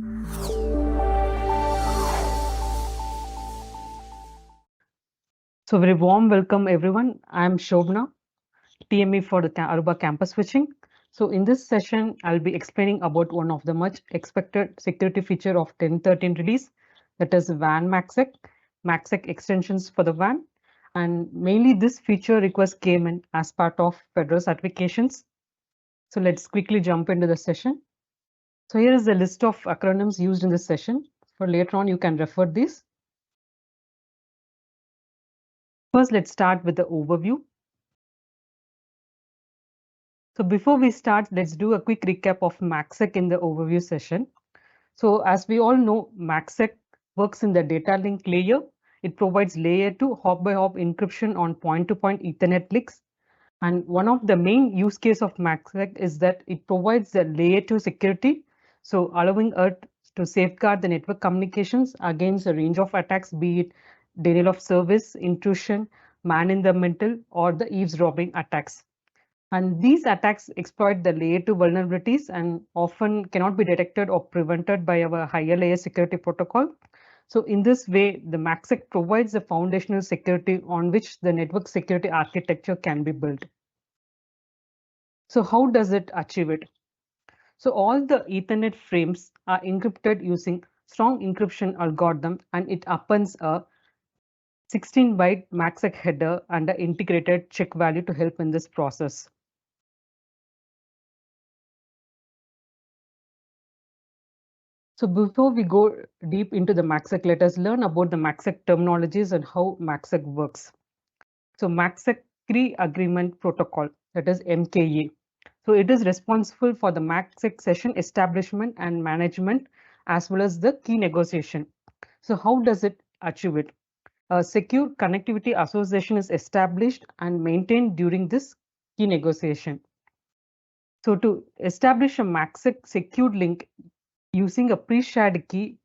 So very warm welcome everyone. I am Shobna, TME for the Aruba campus switching. So in this session, I'll be explaining about one of the much expected security feature of 10.13 release, that is WAN MACsec extensions for the WAN. And mainly this feature request came in as part of federal certifications. So let's quickly jump into the session. So here is the list of acronyms used in this session. For later on, you can refer these. First, let's start with the overview. So before we start, let's do a quick recap of MACsec in the overview session. So as we all know, MACsec works in the data link layer. It provides layer 2 hop-by-hop encryption on point-to-point Ethernet links. And one of the main use case of MACsec is that it provides the layer 2 security, so allowing us to safeguard the network communications against a range of attacks, be it denial of service, intrusion, man in the middle, or the eavesdropping attacks. And these attacks exploit the layer 2 vulnerabilities and often cannot be detected or prevented by our higher layer security protocol. So in this way, the MACsec provides the foundational security on which the network security architecture can be built. So how does it achieve it? So all the Ethernet frames are encrypted using strong encryption algorithm, and it appends a 16-byte MACsec header and an integrated check value to help in this process. So before we go deep into the MACsec, let us learn about the MACsec terminologies and how MACsec works. So MACsec Key Agreement Protocol, that is MKA. So it is responsible for the MACsec session establishment and management, as well as the key negotiation. So how does it achieve it? A secure connectivity association is established and maintained during this key negotiation. So to establish a MACsec secured link using a pre-shared key,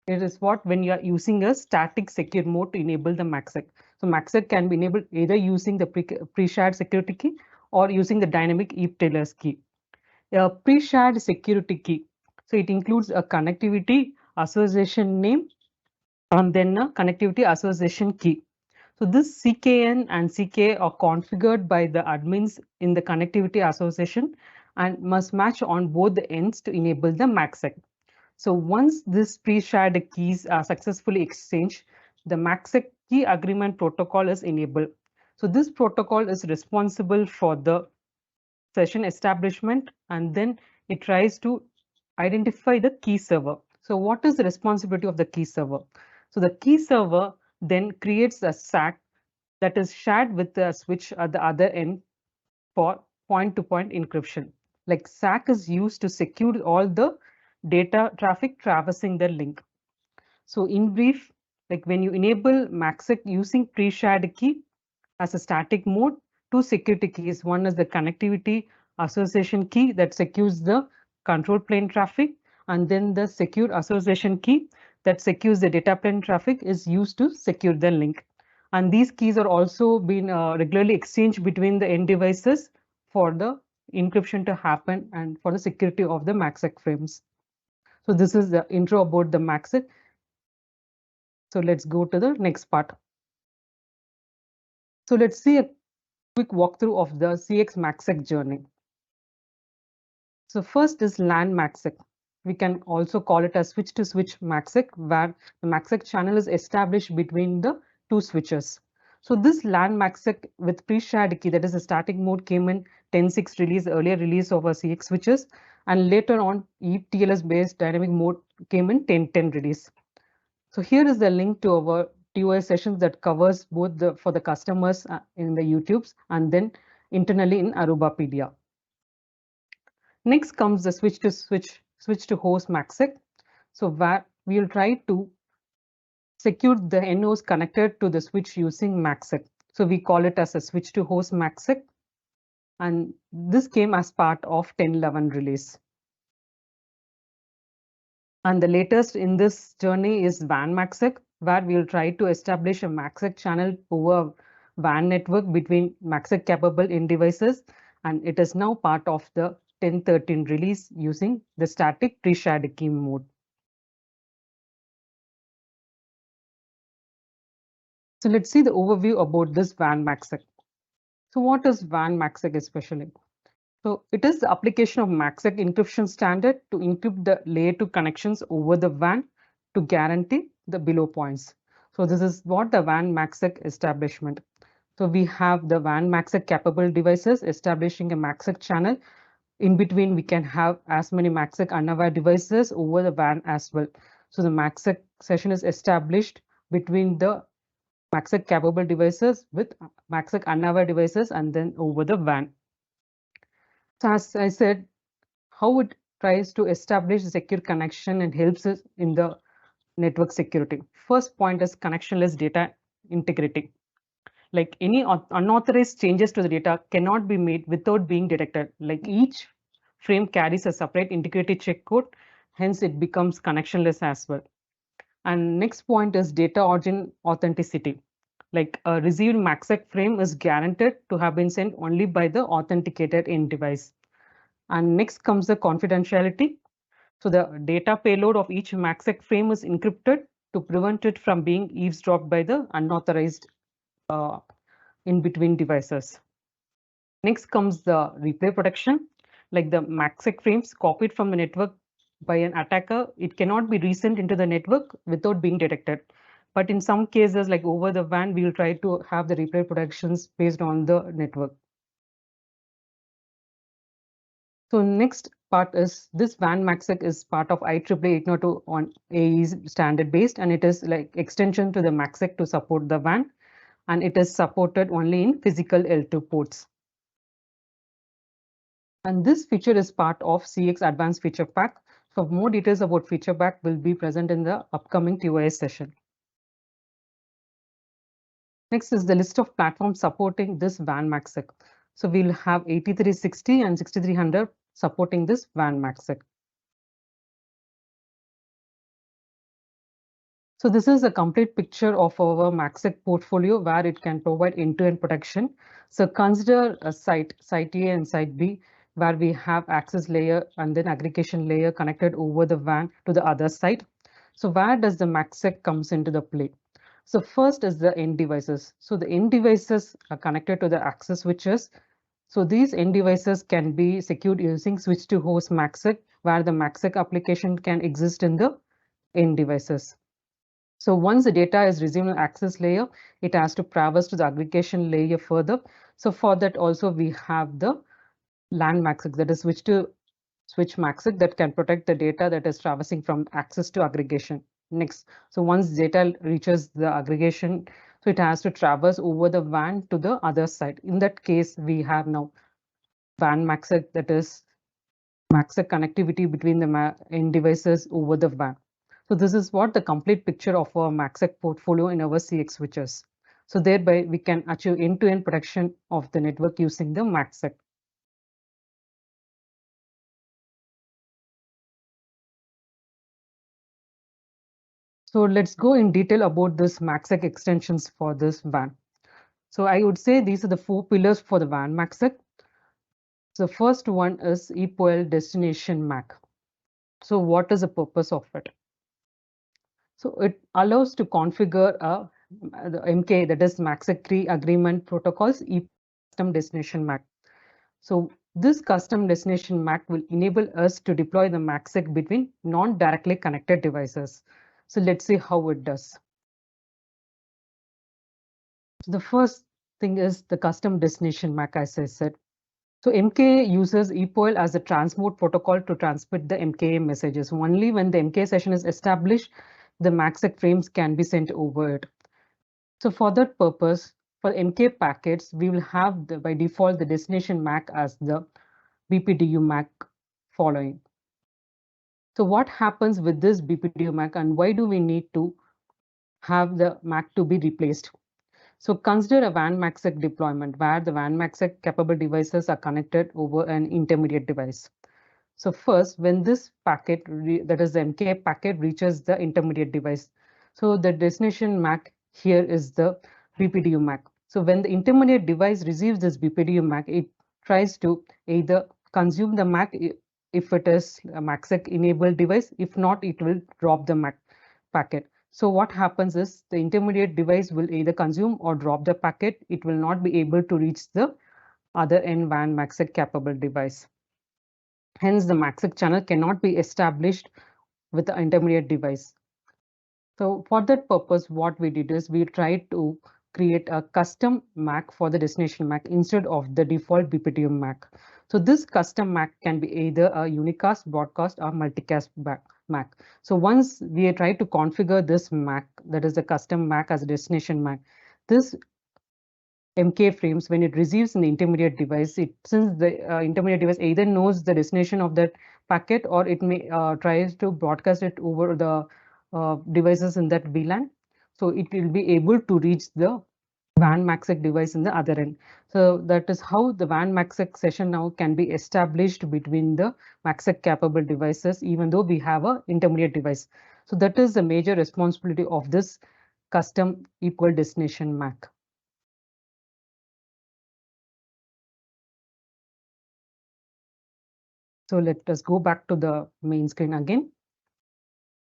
it is what when you are using a static secure mode to enable the MACsec. So MACsec can be enabled either using the pre-shared security key or using the dynamic Eve-Taylor's key. A pre-shared security key. So it includes a connectivity association name and then a connectivity association key. So this CKN and CK are configured by the admins in the connectivity association and must match on both the ends to enable the MACsec. So once these pre-shared keys are successfully exchanged, the MACsec key agreement protocol is enabled. So this protocol is responsible for the session establishment, and then it tries to identify the key server. So what is the responsibility of the key server? So the key server then creates a SAC that is shared with the switch at the other end for point-to-point encryption. Like SAC is used to secure all the data traffic traversing the link. So in brief, like when you enable MACsec using pre-shared key as a static mode, two security keys. One is the connectivity association key that secures the control plane traffic, and then the secure association key that secures the data plane traffic is used to secure the link. And these keys are also being regularly exchanged between the end devices for the encryption to happen and for the security of the MACsec frames. So this is the intro about the MACsec. So let's go to the next part. So let's see a quick walkthrough of the CX MACsec journey. So first is LAN MACsec. We can also call it a switch-to-switch MACsec, where the MACsec channel is established between the two switches. So this LAN MACsec with pre-shared key, that is a static mode, came in 10.6 release, earlier release of our CX switches, and later on TLS based dynamic mode came in 10.10 release. So here is the link to our TOS sessions that covers both for the customers in the YouTubes and then internally in Arubapedia. Next comes the switch to host MACsec. So where we will try to secure the NOs connected to the switch using MACsec. So we call it as a switch to host MACsec, and this came as part of 10.11 release. And the latest in this journey is WAN MACsec, where we will try to establish a MACsec channel over WAN network between MACsec capable end devices, and it is now part of the 10.13 release using the static pre-shared key mode. So let's see the overview about this WAN MACsec. So what is WAN MACsec especially? So it is the application of MACsec encryption standard to encrypt the layer 2 connections over the WAN to guarantee the below points. So this is what the WAN MACsec establishment. So we have the WAN MACsec capable devices establishing a MACsec channel. In between, we can have as many MACsec unaware devices over the WAN as well. So the MACsec session is established between the MACsec capable devices with MACsec unaware devices and then over the WAN. So as I said, how it tries to establish secure connection and helps us in the network security. First point is connectionless data integrity. Like any unauthorized changes to the data cannot be made without being detected. Like each frame carries a separate integrity check code, hence it becomes connectionless as well. And next point is data origin authenticity. Like a received MACsec frame is guaranteed to have been sent only by the authenticated end device. And next comes the confidentiality. So the data payload of each MACsec frame is encrypted to prevent it from being eavesdropped by the unauthorized uh, in-between devices. Next comes the replay protection. Like the MACsec frames copied from the network by an attacker, it cannot be resent into the network without being detected. But in some cases, like over the WAN, we will try to have the replay protections based on the network. So next part is this WAN MACsec is part of IEEE 802 on AE standard based, and it is like extension to the MACsec to support the WAN, and it is supported only in physical L2 ports. And this feature is part of CX Advanced Feature Pack. So more details about feature pack will be present in the upcoming TOS session. Next is the list of platforms supporting this WAN MACsec. So we'll have 8360 and 6300 supporting this WAN MACsec. So this is a complete picture of our MACsec portfolio where it can provide end-to-end protection. So consider a site A and site B, where we have access layer and then aggregation layer connected over the WAN to the other site. So where does the MACsec comes into the play? So first is the end devices. So the end devices are connected to the access switches. So these end devices can be secured using switch to host MACsec, where the MACsec application can exist in the end devices. So once the data is received on access layer, it has to traverse to the aggregation layer further. So for that also we have the LAN MACsec, that is switch MACsec, that can protect the data that is traversing from access to aggregation. Next, so once data reaches the aggregation, so it has to traverse over the WAN to the other side. In that case, we have now WAN MACsec, that is MACsec connectivity between the end devices over the WAN. So this is what the complete picture of our MACsec portfolio in our CX switches. So thereby we can achieve end-to-end protection of the network using the MACsec. So let's go in detail about this MACsec extensions for this WAN. So I would say these are the 4 pillars for the WAN MACsec. The first one is EPOL destination MAC. So what is the purpose of it? So it allows to configure the MK, that is MACsec key agreement protocols, custom destination MAC. So this custom destination MAC will enable us to deploy the MACsec between non-directly connected devices. So let's see how it does. So the first thing is the custom destination MAC, as I said. So MKA uses EPOL as a transmode protocol to transmit the MKA messages. Only when the MKA session is established, the MACsec frames can be sent over it. So for that purpose, for MK packets, we will have by default the destination MAC as the BPDU MAC following. So what happens with this BPDU MAC and why do we need to have the MAC to be replaced? So consider a WAN MACsec deployment where the WAN MACsec capable devices are connected over an intermediate device. So first, when this packet, that is the MK packet, reaches the intermediate device, so the destination MAC here is the BPDU MAC. So when the intermediate device receives this BPDU MAC, it tries to either consume the MAC if it is a MACsec enabled device. If not, it will drop the MAC packet. So what happens is the intermediate device will either consume or drop the packet. It will not be able to reach the other end WAN MACsec capable device. Hence, the MACsec channel cannot be established with the intermediate device. So for that purpose, what we did is we tried to create a custom MAC for the destination MAC instead of the default BPTU MAC. So this custom MAC can be either a unicast, broadcast, or multicast MAC. So once we try to configure this MAC, that is the custom MAC as a destination MAC, this MK frames, when it receives an intermediate device, since the intermediate device either knows the destination of that packet or it may tries to broadcast it over the devices in that VLAN. So it will be able to reach the WAN MACsec device in the other end. So that is how the WAN MACsec session now can be established between the MACsec capable devices, even though we have a intermediate device. So that is the major responsibility of this custom equal destination MAC. So let us go back to the main screen again.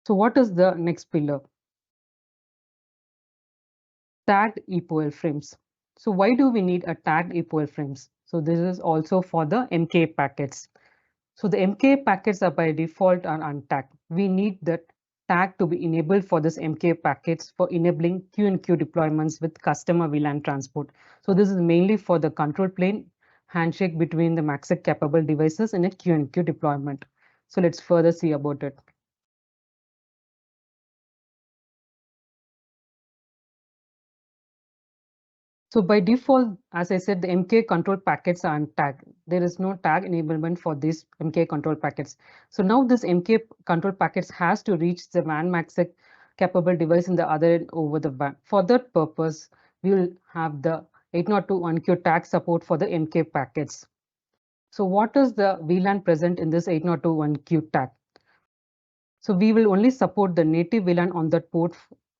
So what is the next pillar? Tagged EPOL frames. So why do we need a tagged EPOL frames? So this is also for the MK packets. So the MK packets are by default are untagged. We need that tag to be enabled for this MK packets for enabling Q&Q deployments with customer VLAN transport. So this is mainly for the control plane handshake between the MACsec capable devices in a Q&Q deployment. So let's further see about it. So by default, as I said, the MK control packets are untagged. There is no tag enablement for these MK control packets. So now this MK control packets has to reach the WAN MACsec capable device in the other end over the WAN. For that purpose, we will have the 802.1q tag support for the MK packets. So what is the VLAN present in this 802.1q tag? So we will only support the native VLAN on that port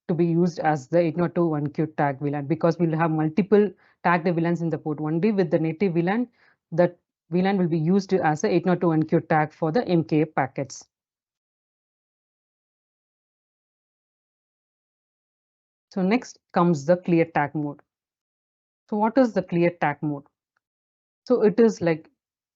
to be used as the 802.1q tag VLAN, because we will have multiple tagged VLANs in the port. Only with the native VLAN, that VLAN will be used as a 802.1q tag for the MK packets. So next comes the clear tag mode. So what is the clear tag mode? So it is like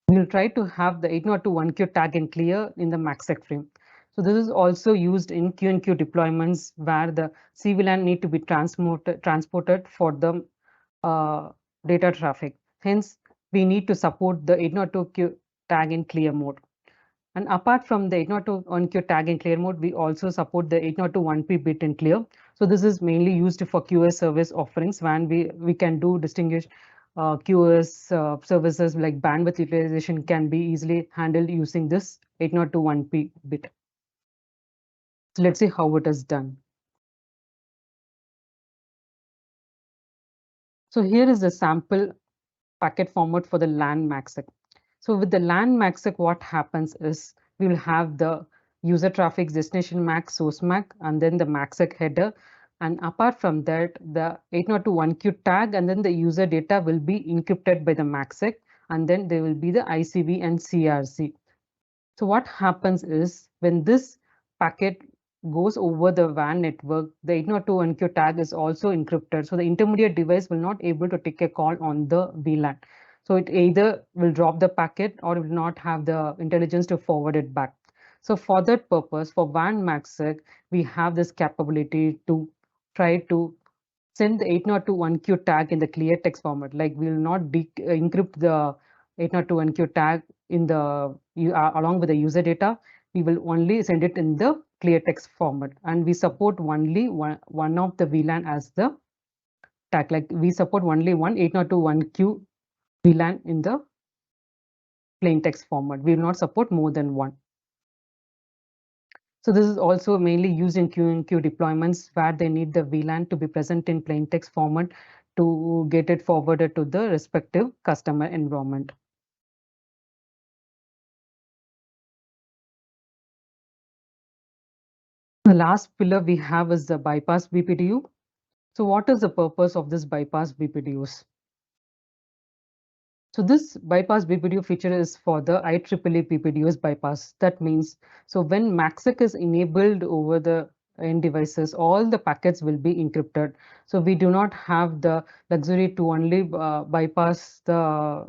we'll try to have the 802.1q tag in clear in the MACsec frame. So this is also used in Q&Q deployments where the CVLAN need to be transported for the data traffic. Hence, we need to support the 802.1q tag in clear mode. And apart from the 802.1q tag in clear mode, we also support the 802.1p bit in clear. So this is mainly used for QoS service offerings when we can do distinguish QoS services like bandwidth utilization can be easily handled using this 802.1p bit. So let's see how it is done. So here is the sample packet format for the LAN MACsec. So with the LAN MACsec, what happens is we will have the user traffic destination MAC, source MAC, and then the MACsec header. And apart from that, the 802.1q tag and then the user data will be encrypted by the MACsec, and then there will be the ICV and CRC. So what happens is when this packet goes over the WAN network, the 802.1q tag is also encrypted. So the intermediate device will not able to take a call on the VLAN. So it either will drop the packet or will not have the intelligence to forward it back. So for that purpose, for WAN MACsec, we have this capability to try to send the 802.1q tag in the clear text format. Like we will not encrypt the 802.1q tag in the along with the user data. We will only send it in the clear text format, and we support only one of the VLAN as the tag. Like we support only one 802.1q VLAN in the plain text format. We will not support more than one. So this is also mainly used in Q&Q deployments where they need the VLAN to be present in plain text format to get it forwarded to the respective customer environment. The last pillar we have is the bypass BPDU. So what is the purpose of this bypass BPDUs? So this bypass BPDU feature is for the IEEE BPDUs bypass. That means, so when MACsec is enabled over the end devices, all the packets will be encrypted. So we do not have the luxury to only bypass the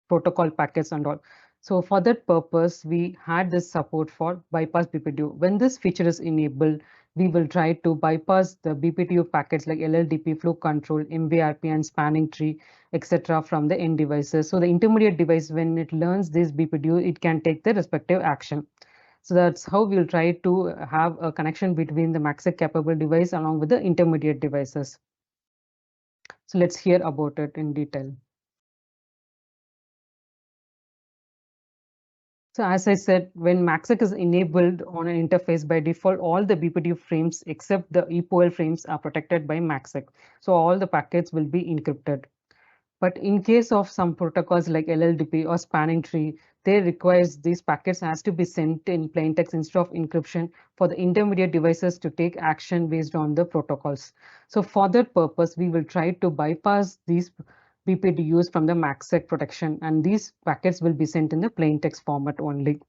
protocol packets and all. So for that purpose, we had this support for bypass BPDU. When this feature is enabled, we will try to bypass the BPDU packets like LLDP, flow control, MVRP, and spanning tree, etc. from the end devices. So the intermediate device, when it learns this BPDU, it can take the respective action. So that's how we'll try to have a connection between the MACsec capable device along with the intermediate devices. So let's hear about it in detail. So as I said, when MACsec is enabled on an interface, by default, all the BPDU frames except the EPOL frames are protected by MACsec. So all the packets will be encrypted. But in case of some protocols like LLDP or spanning tree, they requires these packets has to be sent in plain text instead of encryption for the intermediate devices to take action based on the protocols. So for that purpose, we will try to bypass these BPDUs from the MACsec protection, and these packets will be sent in the plain text format only.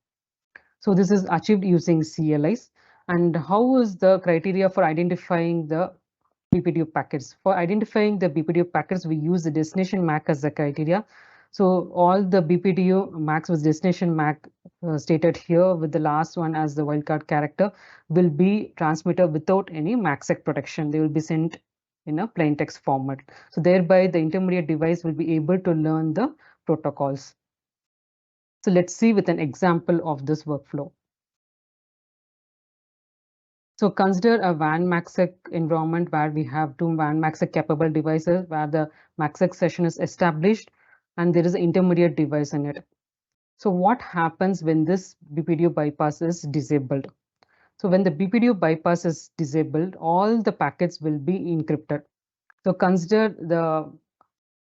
So this is achieved using CLIs. And how is the criteria for identifying the BPDU packets? For identifying the BPDU packets, we use the destination MAC as the criteria. So all the BPDU MACs with destination MAC stated here with the last one as the wildcard character will be transmitted without any MACsec protection. They will be sent in a plain text format. So thereby the intermediate device will be able to learn the protocols. So let's see with an example of this workflow. So consider a WAN MACsec environment where we have two WAN MACsec capable devices where the MACsec session is established and there is an intermediate device in it. So what happens when this BPDU bypass is disabled? So when the BPDU bypass is disabled, all the packets will be encrypted. So consider the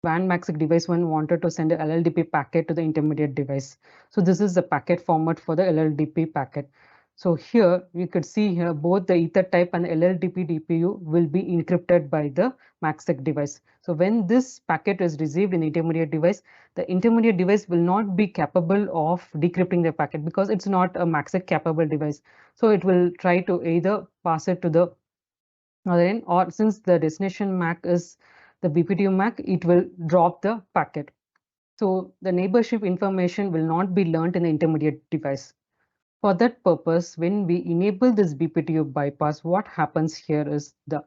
WAN MACsec device one wanted to send a LLDP packet to the intermediate device. So this is the packet format for the LLDP packet. So here you could see here both the ether type and the LLDP DPU will be encrypted by the MACsec device. So when this packet is received in the intermediate device, the intermediate device will not be capable of decrypting the packet because it's not a MACsec capable device. So it will try to either pass it to the other end, or since the destination MAC is the BPDU MAC, it will drop the packet. So the neighborship information will not be learned in the intermediate device. For that purpose, when we enable this BPDU bypass, what happens here is the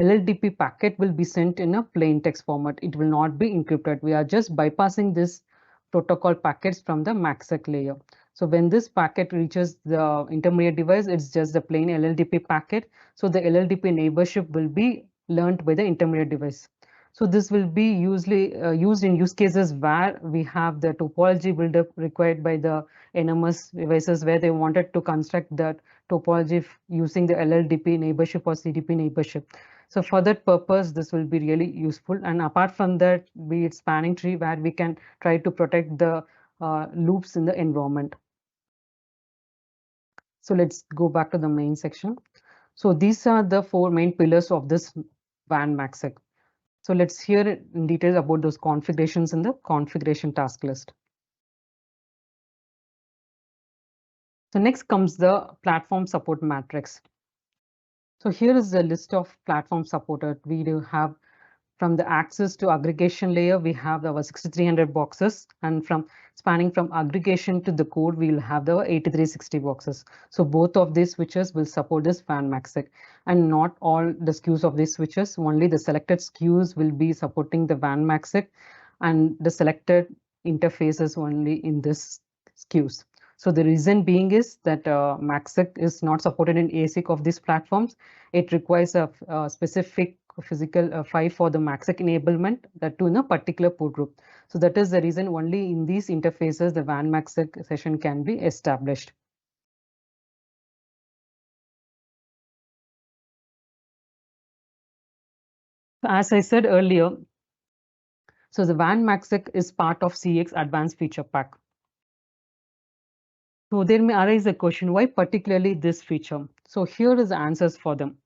LLDP packet will be sent in a plain text format. It will not be encrypted. We are just bypassing this protocol packets from the MACsec layer. So when this packet reaches the intermediate device, it's just the plain LLDP packet. So the LLDP neighborship will be learned by the intermediate device. So this will be usually used in use cases where we have the topology buildup required by the NMS devices where they wanted to construct that topology using the LLDP neighborship or CDP neighborship. So for that purpose, this will be really useful. And apart from that, be it spanning tree where we can try to protect the loops in the environment. So let's go back to the main section. So these are the four main pillars of this WAN MACsec. So let's hear in detail about those configurations in the configuration task list. So next comes the platform support matrix. So here is the list of platform supported. We do have from the access to aggregation layer, we have our 6300 boxes, and from spanning from aggregation to the core, we will have the 8360 boxes. So both of these switches will support this WAN MACsec, and not all the SKUs of these switches, only the selected SKUs will be supporting the WAN MACsec, and the selected interfaces only in this SKUs. So the reason being is that MACsec is not supported in ASIC of these platforms. It requires a specific physical file for the MACsec enablement that to in a particular port group. So that is the reason only in these interfaces the WAN MACsec session can be established. As I said earlier, so the WAN MACsec is part of CX Advanced Feature Pack. So there may arise a question, why particularly this feature? So here is the answers for them.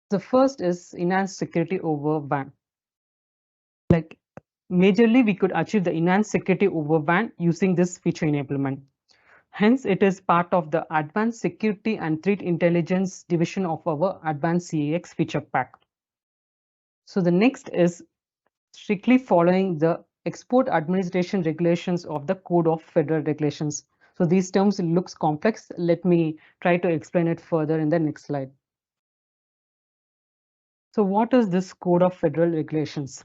The first is enhanced security over WAN. Like majorly, we could achieve the enhanced security over WAN using this feature enablement. Hence, it is part of the Advanced Security and Threat Intelligence division of our Advanced CX feature pack. So the next is strictly following the export administration regulations of the Code of Federal Regulations. So these terms looks complex. Let me try to explain it further in the next slide. So what is this Code of Federal Regulations?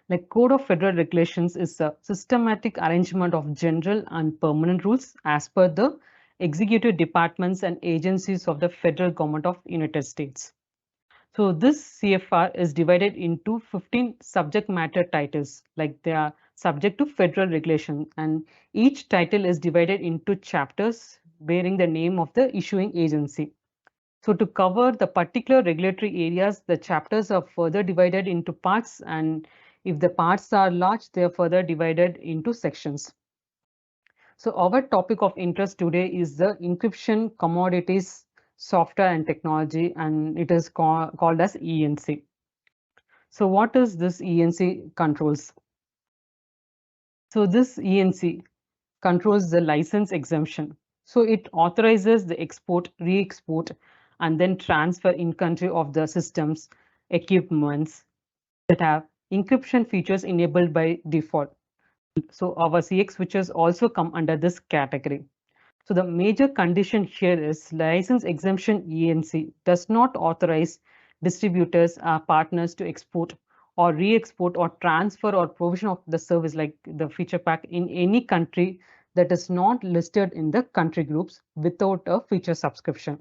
Like Code of Federal Regulations is a systematic arrangement of general and permanent rules as per the executive departments and agencies of the federal government of United States. So this CFR is divided into 15 subject matter titles, like they are subject to federal regulation, and each title is divided into chapters bearing the name of the issuing agency. So to cover the particular regulatory areas, the chapters are further divided into parts, and if the parts are large, they are further divided into sections. So our topic of interest today is the encryption commodities, software and technology, and it is called as ENC. So what is this ENC controls? So this ENC controls the license exemption. So it authorizes the export, re-export, and then transfer in country of the systems, equipments that have encryption features enabled by default. So our CX switches also come under this category. So the major condition here is license exemption ENC does not authorize distributors or partners to export or re-export or transfer or provision of the service like the feature pack in any country that is not listed in the country groups without a feature subscription.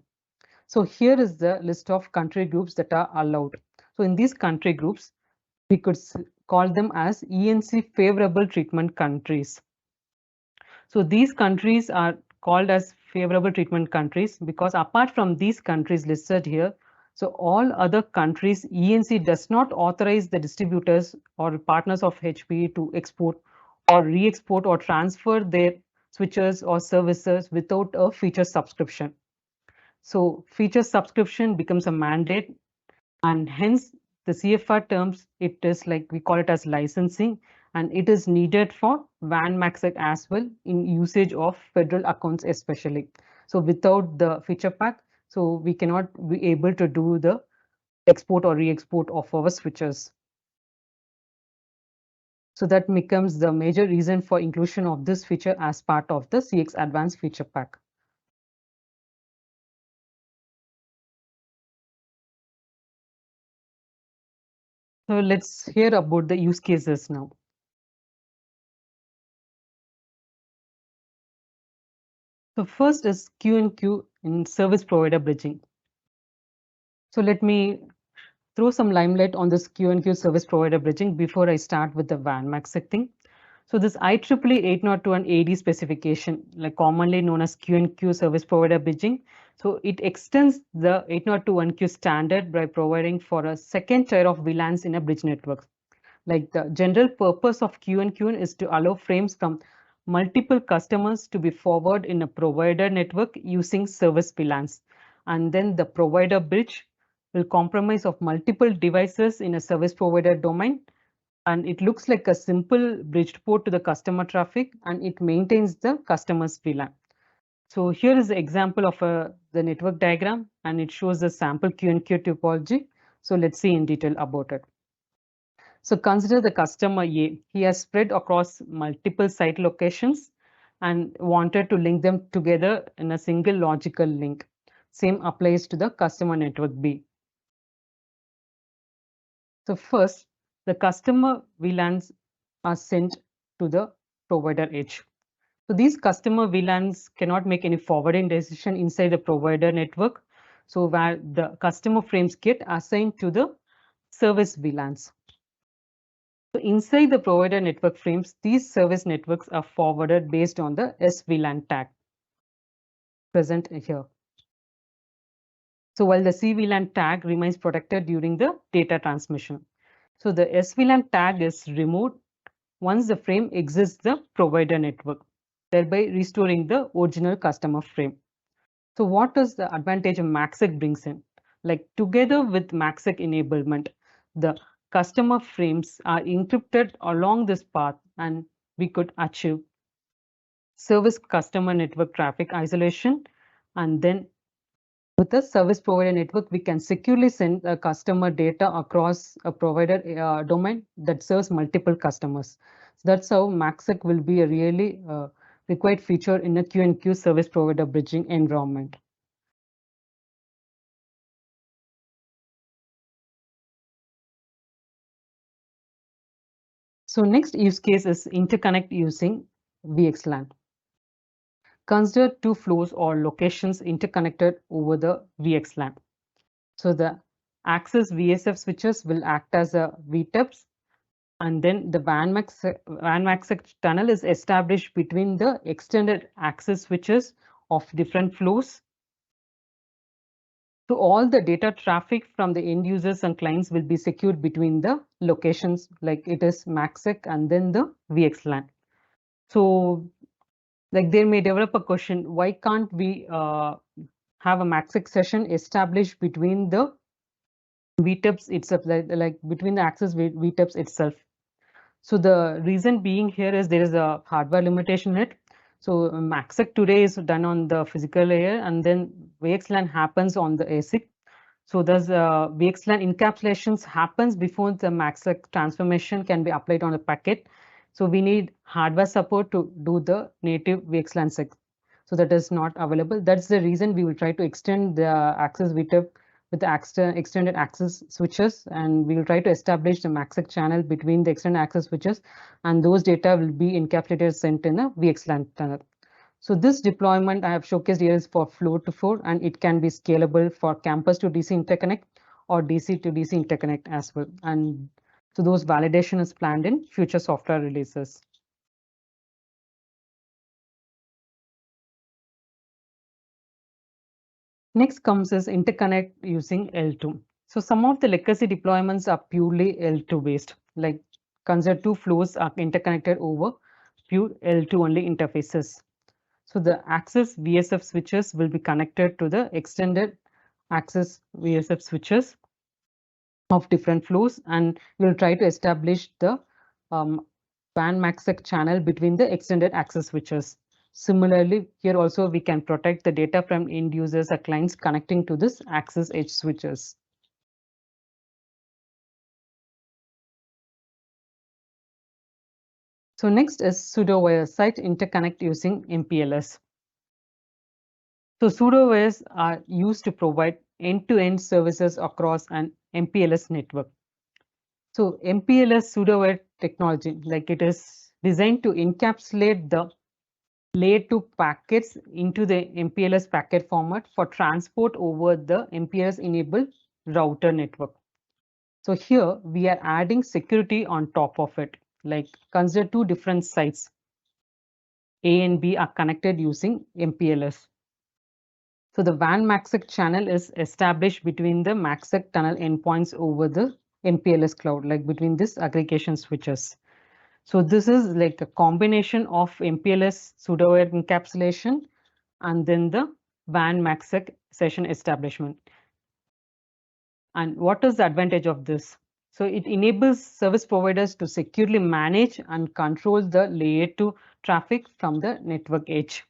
So here is the list of country groups that are allowed. So in these country groups, we could call them as ENC favorable treatment countries. So these countries are called as favorable treatment countries because apart from these countries listed here, so all other countries ENC does not authorize the distributors or partners of HPE to export or re-export or transfer their switches or services without a feature subscription. So feature subscription becomes a mandate, and hence the CFR terms, it is like we call it as licensing, and it is needed for WAN MACsec as well in usage of federal accounts especially. So without the feature pack, so we cannot be able to do the export or re-export of our switches. So that becomes the major reason for inclusion of this feature as part of the CX Advanced feature pack. So let's hear about the use cases now. So first is Q&Q in service provider bridging. So let me throw some limelight on this Q&Q service provider bridging before I start with the WAN MACsec thing. So this IEEE 802.1 AD specification, like commonly known as Q&Q service provider bridging, so it extends the 802.1Q standard by providing for a second tier of VLANs in a bridge network. Like the general purpose of Q&Q is to allow frames from multiple customers to be forwarded in a provider network using service VLANs. And then the provider bridge will comprise of multiple devices in a service provider domain. And it looks like a simple bridged port to the customer traffic, and it maintains the customer's VLAN. So here is the example of the network diagram, and it shows the sample Q&Q topology. So let's see in detail about it. So consider the customer A. He has spread across multiple site locations and wanted to link them together in a single logical link. Same applies to the customer network B. So first, the customer VLANs are sent to the provider edge. So these customer VLANs cannot make any forwarding decision inside the provider network. So where the customer frames get assigned to the service VLANs. So inside the provider network frames, these service networks are forwarded based on the SVLAN tag present here. So while the CVLAN tag remains protected during the data transmission. So the SVLAN tag is removed once the frame exits the provider network, thereby restoring the original customer frame. So what is the advantage of MACsec brings in? Like together with MACsec enablement, the customer frames are encrypted along this path, and we could achieve service customer network traffic isolation, and then with the service provider network, we can securely send customer data across a provider domain that serves multiple customers. So that's how MACsec will be a really required feature in a Q&Q service provider bridging environment. So next use case is interconnect using VXLAN. Consider two flows or locations interconnected over the VXLAN. So the access VSF switches will act as a VTEPs, and then the WAN-MACsec tunnel is established between the extended access switches of different flows. So all the data traffic from the end users and clients will be secured between the locations, like it is MACsec and then the VXLAN. So like they may develop a question, why can't we have a MACsec session established between the VTEPs itself, like between the access VTEPs itself? So the reason being here is there is a hardware limitation in it. So MACsec today is done on the physical layer, and then VXLAN happens on the ASIC. So thus VXLAN encapsulations happens before the MACsec transformation can be applied on a packet. So we need hardware support to do the native VXLAN sec. So that is not available. That's the reason we will try to extend the access VTEP with the extended access switches, and we will try to establish the MACsec channel between the extended access switches, and those data will be encapsulated sent in a VXLAN tunnel. So this deployment I have showcased here is for floor to floor, and it can be scalable for campus to DC interconnect or DC to DC interconnect as well. And so those validation is planned in future software releases. Next comes is interconnect using L2. So some of the legacy deployments are purely L2 based, like consider two flows are interconnected over pure L2 only interfaces. So the access VSF switches will be connected to the extended access VSF switches of different flows, and we'll try to establish the WAN-MACsec channel between the extended access switches. Similarly, here also we can protect the data from end users or clients connecting to this access edge switches. So next is pseudo-wire site interconnect using MPLS. So pseudo-wires are used to provide end-to-end services across an MPLS network. So MPLS pseudo-wire technology, like it is designed to encapsulate the layer 2 packets into the MPLS packet format for transport over the MPLS enabled router network. So here we are adding security on top of it. Like consider two different sites, A and B are connected using MPLS. So the WAN MACsec channel is established between the MACsec tunnel endpoints over the MPLS cloud, like between this aggregation switches. So this is like a combination of MPLS pseudo-wire encapsulation and then the WAN MACsec session establishment. And what is the advantage of this? So it enables service providers to securely manage and control the layer 2 traffic from the network edge.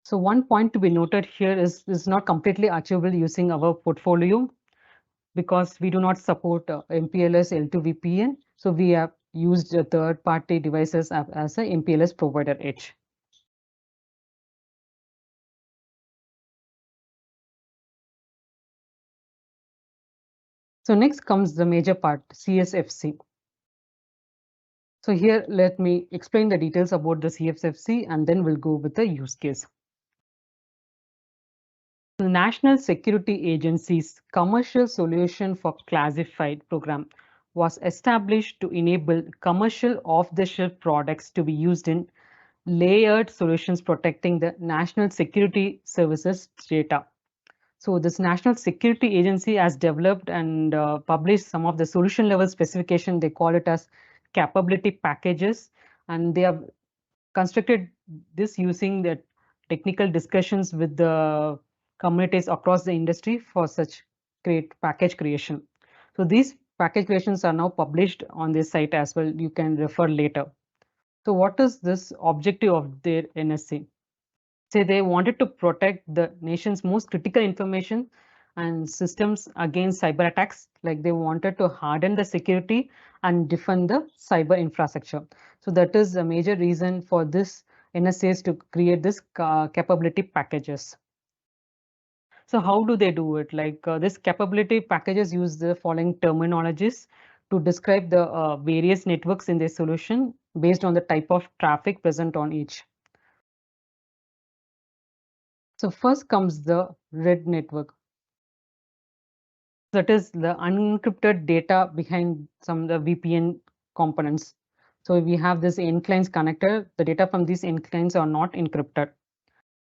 So one point to be noted here is this is not completely achievable using our portfolio because we do not support MPLS L2 VPN. So we have used third-party devices as a MPLS provider edge. So next comes the major part, CSFC. So here, let me explain the details about the CSFC and then we'll go with the use case. The National Security Agency's Commercial Solution for Classified program was established to enable commercial off-the-shelf products to be used in layered solutions protecting the national security services data. So this National Security Agency has developed and published some of the solution level specification. They call it as capability packages, and they have constructed this using the technical discussions with the communities across the industry for such great package creation. So these package creations are now published on this site as well. You can refer later. So what is this objective of their NSA? Say they wanted to protect the nation's most critical information and systems against cyber attacks. Like they wanted to harden the security and defend the cyber infrastructure. So that is a major reason for this NSAs to create this capability packages. So how do they do it? Like this capability packages use the following terminologies to describe the various networks in their solution based on the type of traffic present on each. So first comes the red network. That is the unencrypted data behind some of the VPN components. So we have this inclines connector. The data from these inclines are not encrypted.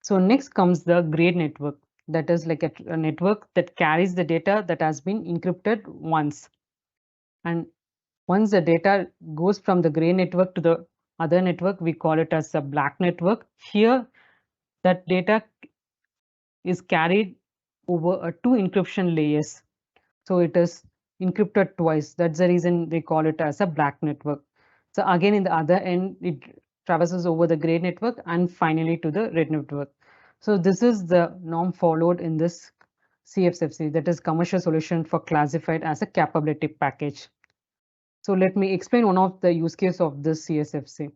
So next comes the gray network. That is like a network that carries the data that has been encrypted once. And once the data goes from the gray network to the other network, we call it as a black network. Here, that data is carried over two encryption layers. So it is encrypted twice. That's the reason they call it as a black network. So again, in the other end, it traverses over the gray network and finally to the red network. So this is the norm followed in this CFCC, that is commercial solution for classified as a capability package. So let me explain one of the use case of this CSFC.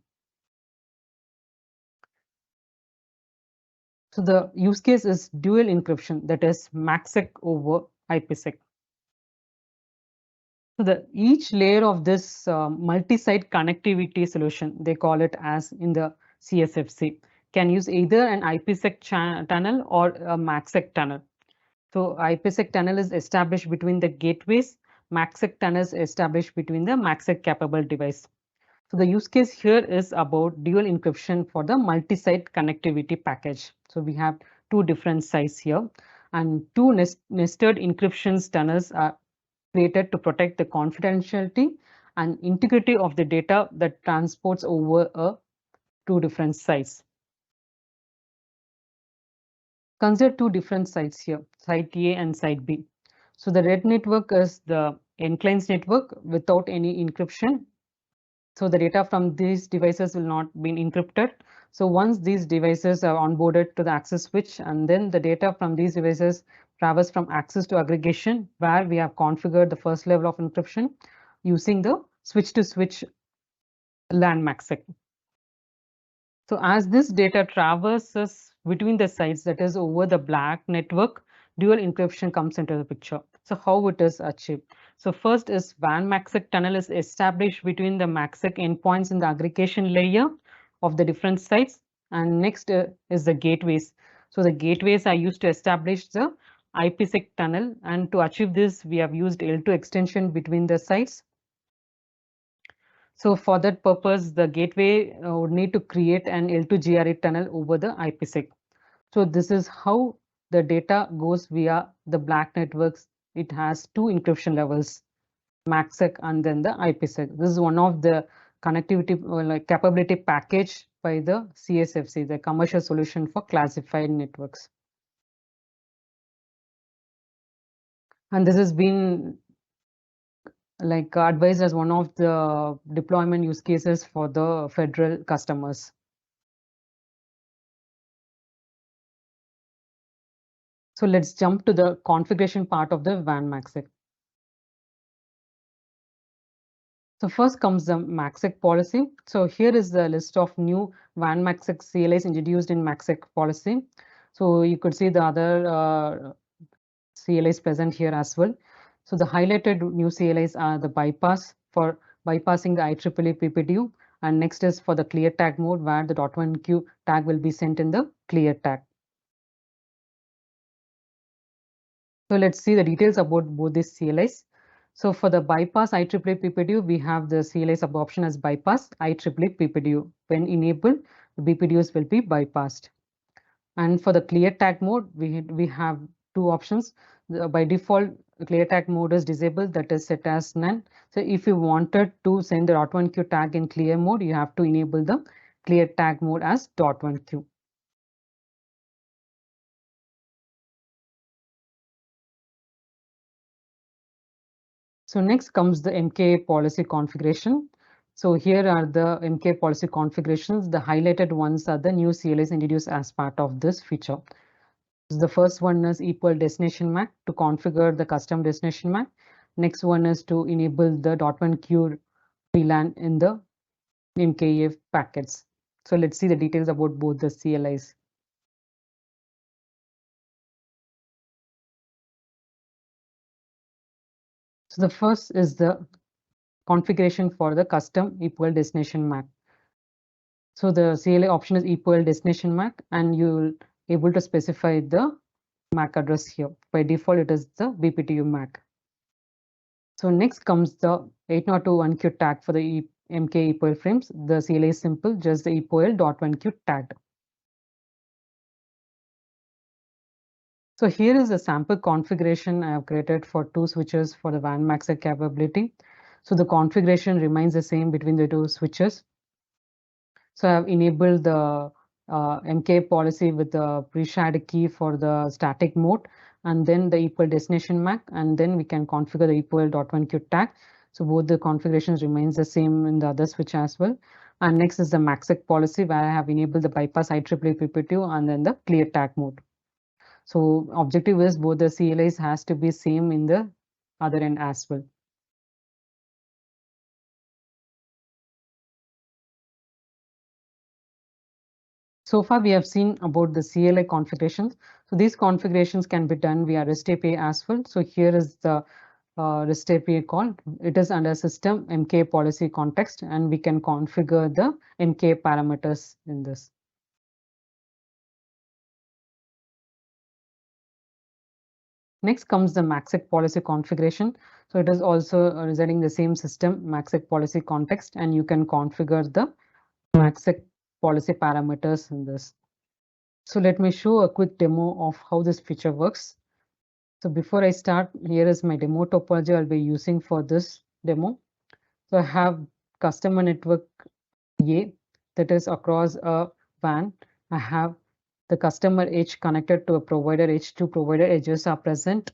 So the use case is dual encryption, that is MACsec over IPsec. So each layer of this multi-site connectivity solution, they call it as in the CSFC, can use either an IPsec tunnel or a MACsec tunnel. So IPsec tunnel is established between the gateways, MACsec tunnel is established between the MACsec capable device. So the use case here is about dual encryption for the multi-site connectivity package. So we have two different sites here, and two nested encryption tunnels are created to protect the confidentiality and integrity of the data that transports over two different sites. Consider two different sites here, site A and site B. So the red network is the enclines network without any encryption. So the data from these devices will not be encrypted. So once these devices are onboarded to the access switch, and then the data from these devices travels from access to aggregation, where we have configured the first level of encryption using the switch to switch LAN MACsec. So as this data traverses between the sites, that is over the black network, dual encryption comes into the picture. So how it is achieved? So first is WAN MACsec tunnel is established between the MACsec endpoints in the aggregation layer of the different sites. And next is the gateways. So the gateways are used to establish the IPsec tunnel. And to achieve this, we have used L2 extension between the sites. So for that purpose, the gateway would need to create an L2 GRE tunnel over the IPsec. So this is how the data goes via the black networks. It has two encryption levels, MACsec and then the IPsec. This is one of the connectivity like capability package by the CSFC, the commercial solution for classified networks. And this has been like advised as one of the deployment use cases for the federal customers. So let's jump to the configuration part of the WAN MACsec. So first comes the MACsec policy. So here is the list of new WAN MACsec CLIs introduced in MACsec policy. So you could see the other CLIs present here as well. So the highlighted new CLIs are the bypass for bypassing the IEEE PPDU, and next is for the clear tag mode where the .1q tag will be sent in the clear tag. So let's see the details about both these CLIs. So for the bypass IEEE PPDU, we have the CLI sub option as bypass IEEE PPDU. When enabled, the BPDUs will be bypassed. And for the clear tag mode, we have two options. By default, clear tag mode is disabled, that is set as none. So if you wanted to send the .1q tag in clear mode, you have to enable the clear tag mode as .1q. So next comes the MKA policy configuration. So here are the MK policy configurations. The highlighted ones are the new CLIs introduced as part of this feature. The first one is equal destination MAC to configure the custom destination MAC. Next one is to enable the .1Q VLAN in the MKA packets. So let's see the details about both the CLIs. So the first is the configuration for the custom equal destination MAC. So the CLI option is equal destination MAC, and you'll able to specify the MAC address here. By default, it is the BPTU MAC. So next comes the 802.1Q tag for the MK EPOL frames. The CLI is simple, just the EPOL.1Q tag. So here is a sample configuration I have created for two switches for the WAN MACsec capability. So the configuration remains the same between the two switches. So I have enabled the MK policy with the pre-shared key for the static mode, and then the equal destination MAC, and then we can configure the equal.1Q tag. So both the configurations remains the same in the other switch as well. And next is the MACsec policy, where I have enabled the bypass IEEE PPTU and then the clear tag mode. So objective is both the CLIs has to be same in the other end as well. So far, we have seen about the CLI configurations. So these configurations can be done via REST API as well. So here is the REST API call. It is under system MK policy context, and we can configure the MK parameters in this. Next comes the MACsec policy configuration. So it is also residing the same system MACsec policy context, and you can configure the MACsec policy parameters in this. So let me show a quick demo of how this feature works. So before I start, here is my demo topology I'll be using for this demo. So I have customer network A that is across a WAN. I have the customer edge connected to a provider edge. Two provider edges are present,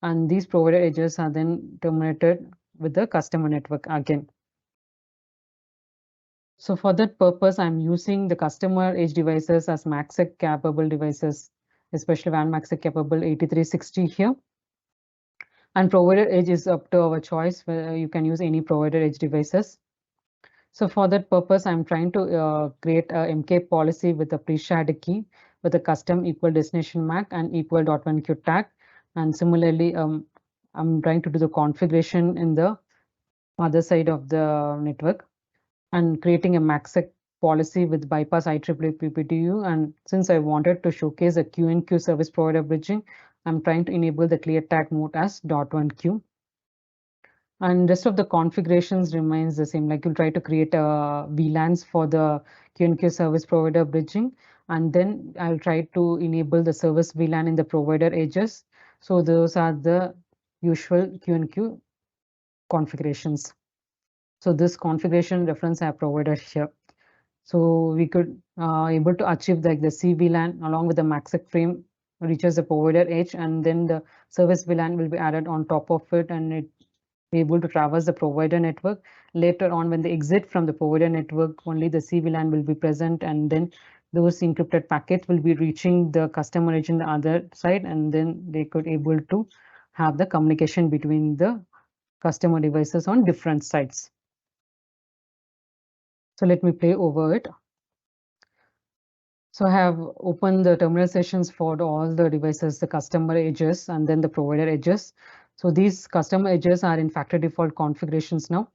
and these provider edges are then terminated with the customer network again. So for that purpose, I'm using the customer edge devices as MACsec capable devices, especially WAN MACsec capable 8360 here. And provider edge is up to our choice, where you can use any provider edge devices. So for that purpose, I'm trying to create a MK policy with a pre-shared key with a custom equal destination MAC and equal.1Q tag. And similarly, I'm trying to do the configuration in the other side of the network and creating a MACsec policy with bypass IEEE PPTU. And since I wanted to showcase a Q&Q service provider bridging, I'm trying to enable the clear tag mode as .1Q. And rest of the configurations remains the same. Like you'll try to create a VLANs for the Q&Q service provider bridging, and then I'll try to enable the service VLAN in the provider edges. So those are the usual Q&Q configurations. So this configuration reference I have provided here. So we could able to achieve like the C VLAN along with the MACsec frame reaches the provider edge, and then the service VLAN will be added on top of it, and it able to traverse the provider network. Later on, when they exit from the provider network, only the CVLAN will be present, and then those encrypted packets will be reaching the customer edge in the other side, and then they could able to have the communication between the customer devices on different sites. So let me play over it. So I have opened the terminal sessions for all the devices, the customer edges, and then the provider edges. So these customer edges are in factory default configurations now.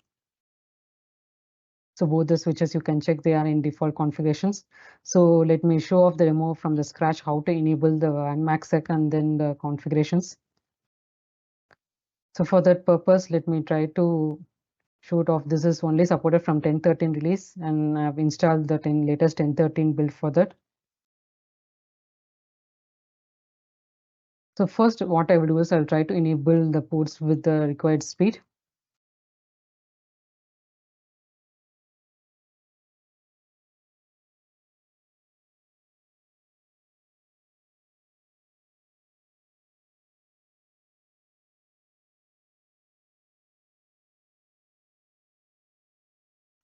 So both the switches you can check, they are in default configurations. So let me show off the demo from the scratch how to enable the WAN MACsec and then the configurations. So for that purpose, let me try to show it off. This is only supported from 10.13 release, and I've installed the latest 10.13 build for that. So first what I will do is I'll try to enable the ports with the required speed.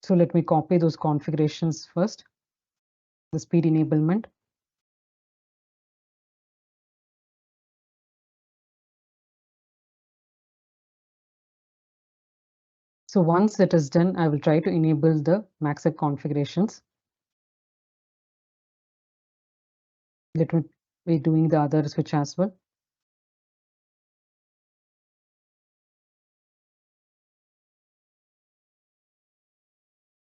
So let me copy those configurations first. The speed enablement. So once it is done, I will try to enable the MACsec configurations. Let me be doing the other switch as well.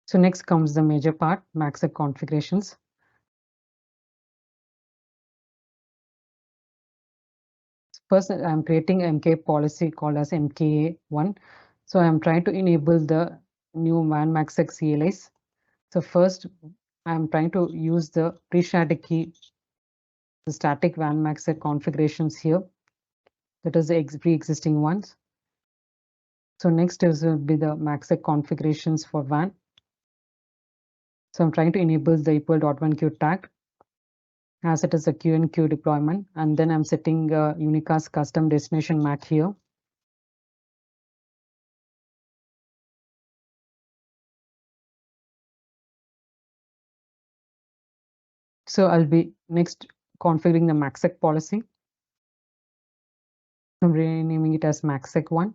So next comes the major part, MACsec configurations. First, I'm creating MK policy called as MKA1. So I'm trying to enable the new WAN MACsec CLIs. So first, I'm trying to use the pre-static key, the static WAN MACsec configurations here. That is the pre-existing ones. So next will be the MACsec configurations for WAN. So I'm trying to enable the equal.1 queue tag as it is a Q&Q deployment, and then I'm setting Unicast custom destination MAC here. So I'll be next configuring the MACsec policy. I'm renaming it as MACsec 1.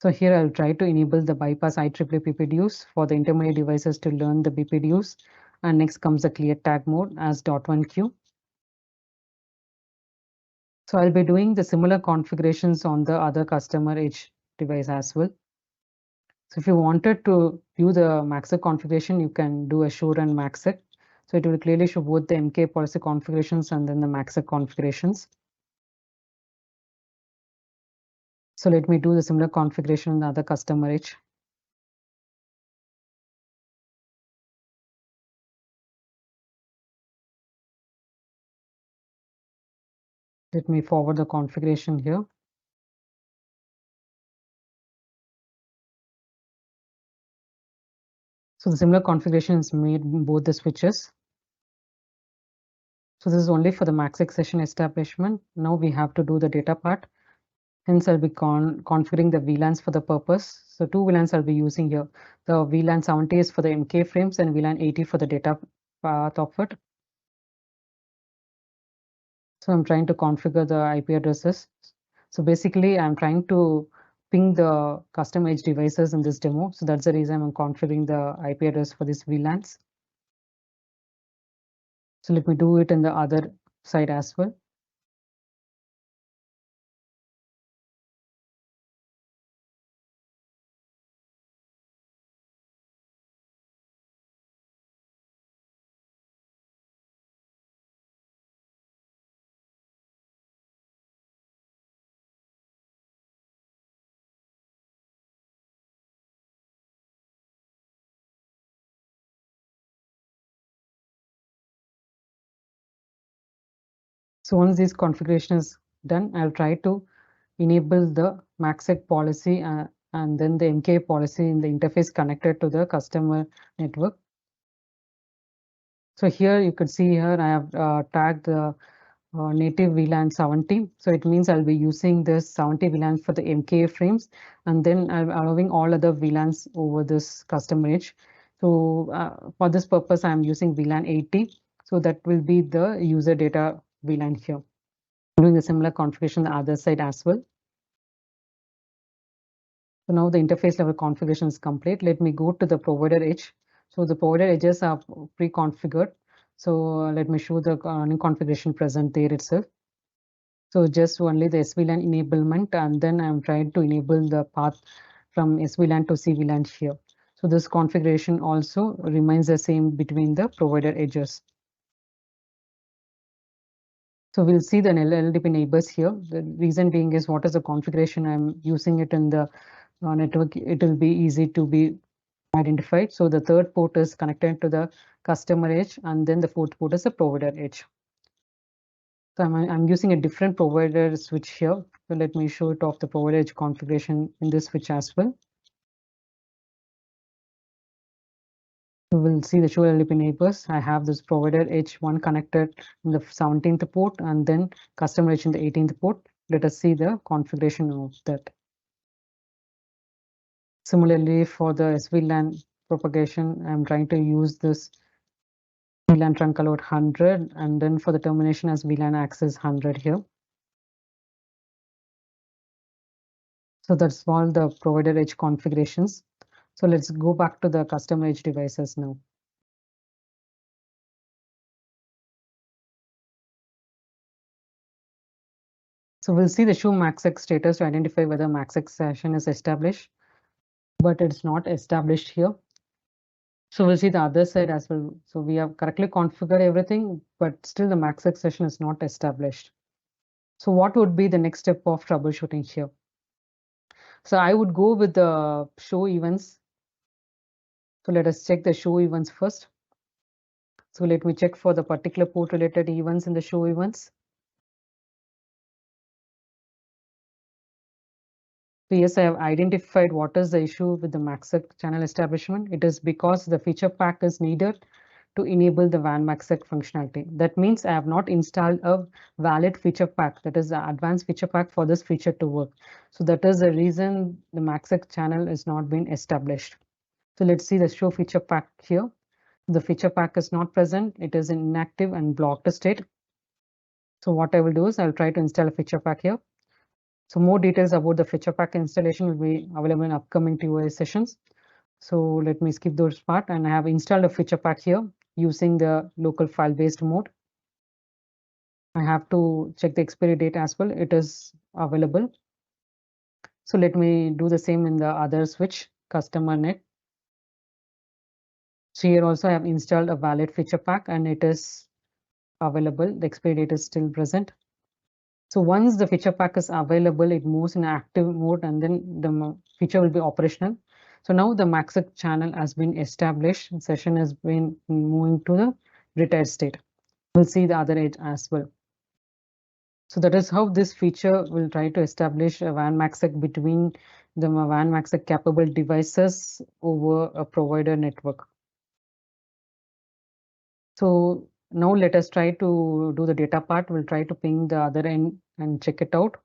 So here I'll try to enable the bypass IEEE BPDUs for the intermediate devices to learn the BPDUs. And next comes the clear tag mode as .1 queue. So I'll be doing the similar configurations on the other customer edge device as well. So if you wanted to view the MACsec configuration, you can do a show run MACsec. So it will clearly show both the MK policy configurations and then the MACsec configurations. So let me do the similar configuration on the other customer edge. Let me forward the configuration here. So the similar configuration is made in both the switches. So this is only for the MACsec session establishment. Now we have to do the data part. Hence I'll be configuring the VLANs for the purpose. So two VLANs I'll be using here. The VLAN 70 is for the MK frames and VLAN 80 for the data path of it. So I'm trying to configure the IP addresses. So basically I'm trying to ping the custom edge devices in this demo. So that's the reason I'm configuring the IP address for these VLANs. So let me do it in the other side as well. So once this configuration is done, I'll try to enable the MACsec policy and then the MK policy in the interface connected to the customer network. So here you could see here I have tagged the native VLAN 70. So it means I'll be using this 70 VLAN for the MK frames, and then I'm allowing all other VLANs over this customer edge. So for this purpose, I'm using VLAN 80. So that will be the user data VLAN here. I'm doing a similar configuration on the other side as well. So now the interface level configuration is complete. Let me go to the provider edge. So the provider edges are pre-configured. So let me show the new configuration present there itself. So just only the SVLAN enablement, and then I'm trying to enable the path from SVLAN to CVLAN here. So this configuration also remains the same between the provider edges. So we'll see the LLDP neighbors here. The reason being is what is the configuration I'm using it in the network. It will be easy to be identified. So the third port is connected to the customer edge, and then the fourth port is the provider edge. So I'm using a different provider switch here. So let me show it off the provider edge configuration in this switch as well. So we'll see the show LLP neighbors. I have this provider edge one connected in the 17th port and then customer edge in the 18th port. Let us see the configuration of that. Similarly, for the SVLAN propagation, I'm trying to use this VLAN trunk allowed 100, and then for the termination as VLAN access 100 here. So that's all the provider edge configurations. So let's go back to the customer edge devices now. So we'll see the show MACsec status to identify whether MACsec session is established, but it's not established here. So we'll see the other side as well. So we have correctly configured everything, but still the MACsec session is not established. So what would be the next step of troubleshooting here? So I would go with the show events. So let us check the show events first. So let me check for the particular port related events in the show events. So yes, I have identified what is the issue with the MACsec channel establishment. It is because the feature pack is needed to enable the WAN MACsec functionality. That means I have not installed a valid feature pack, that is the advanced feature pack for this feature to work. So that is the reason the MACsec channel is not being established. So let's see the show feature pack here. The feature pack is not present. It is in inactive and blocked state. So what I will do is I'll try to install a feature pack here. So more details about the feature pack installation will be available in upcoming TOA sessions. So let me skip those part, and I have installed a feature pack here using the local file-based mode. I have to check the expiry date as well. It is available. So let me do the same in the other switch, customer net. So here also I have installed a valid feature pack and it is available. The expiry date is still present. So once the feature pack is available, it moves in active mode and then the feature will be operational. So now the MACsec channel has been established. Session has been moving to the retired state. We'll see the other edge as well. So that is how this feature will try to establish a WAN MACsec between the WAN MACsec capable devices over a provider network. So now let us try to do the data part. We'll try to ping the other end and check it out.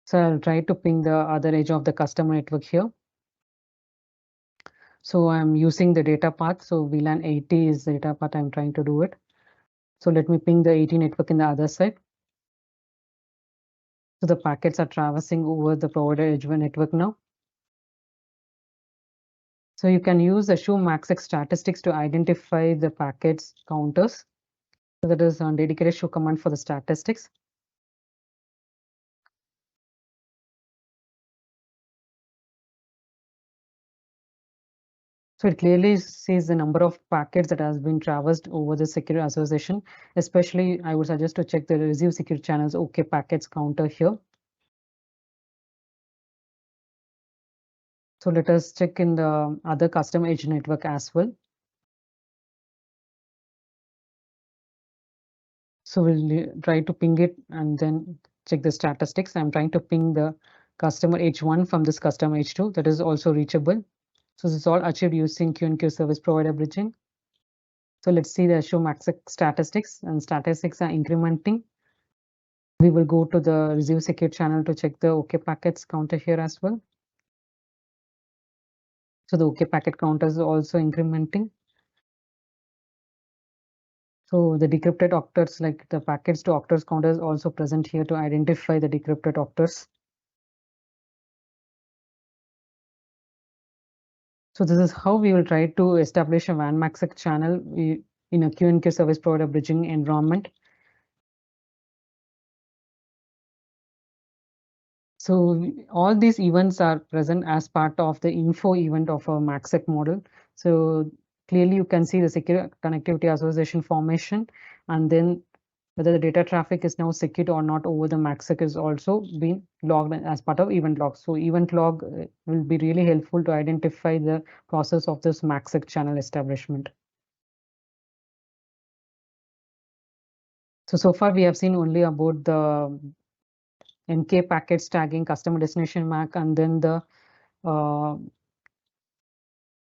So I'll try to ping the other edge of the customer network here. So I'm using the data path. So VLAN 80 is the data path I'm trying to do it. So let me ping the 80 network in the other side. So the packets are traversing over the provider edge network now. So you can use the show MACsec statistics to identify the packets counters. So that is a dedicated show command for the statistics. So it clearly sees the number of packets that has been traversed over the secure association. Especially, I would suggest to check the receive secure channels OK packets counter here. So let us check in the other custom edge network as well. So we'll try to ping it and then check the statistics. I'm trying to ping the customer H1 from this customer H2 that is also reachable. So this is all achieved using Q&Q service provider bridging. So let's see the show MACsec statistics, and statistics are incrementing. We will go to the receive secure channel to check the OK packets counter here as well. So the OK packet counter is also incrementing. So the decrypted octets, like the packets to octets counter is also present here to identify the decrypted octets. So this is how we will try to establish a WAN MACsec channel in a Q&Q service provider bridging environment. So all these events are present as part of the info event of a MACsec model. So clearly you can see the secure connectivity association formation, and then whether the data traffic is now secured or not over the MACsec is also being logged as part of event log. So event log will be really helpful to identify the process of this MACsec channel establishment. So far we have seen only about the MK packets tagging, customer destination MAC, and then the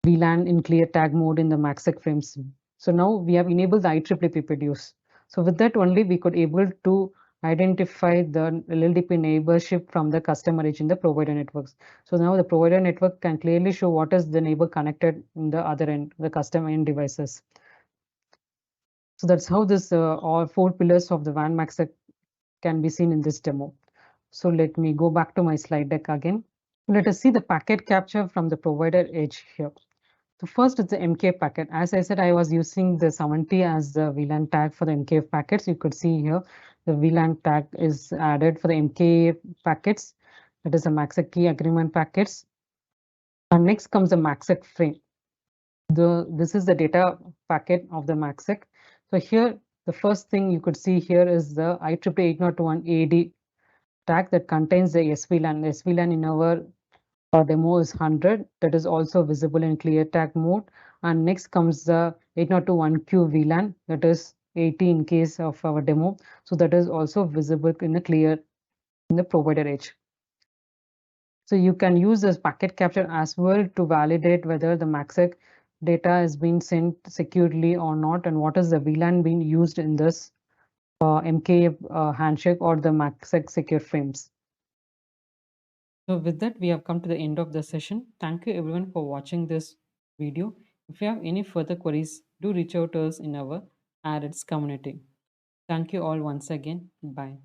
VLAN in clear tag mode in the MACsec frames. So now we have enabled the IEEE PPDUs. So with that only we could able to identify the LLDP neighborship from the customer edge in the provider networks. So now the provider network can clearly show what is the neighbor connected in the other end, the customer end devices. So that's how this all four pillars of the WAN MACsec can be seen in this demo. So let me go back to my slide deck again. Let us see the packet capture from the provider edge here. So first is the MK packet. As I said, I was using the 70 as the VLAN tag for the MK packets. You could see here the VLAN tag is added for the MK packets. That is the MACsec key agreement packets. And next comes the MACsec frame. This is the data packet of the MACsec. So here, the first thing you could see here is the IEEE 801 AD tag that contains the SVLAN. The SVLAN in our demo is 100. That is also visible in clear tag mode. And next comes the 802.1q VLAN, that is 80 in case of our demo. So that is also visible in the clear in the provider edge. So you can use this packet capture as well to validate whether the MACsec data is being sent securely or not, and what is the VLAN being used in this MK handshake or the MACsec secure frames. So with that, we have come to the end of the session. Thank you everyone for watching this video. If you have any further queries, do reach out to us in our AREDS community. Thank you all once again. Bye.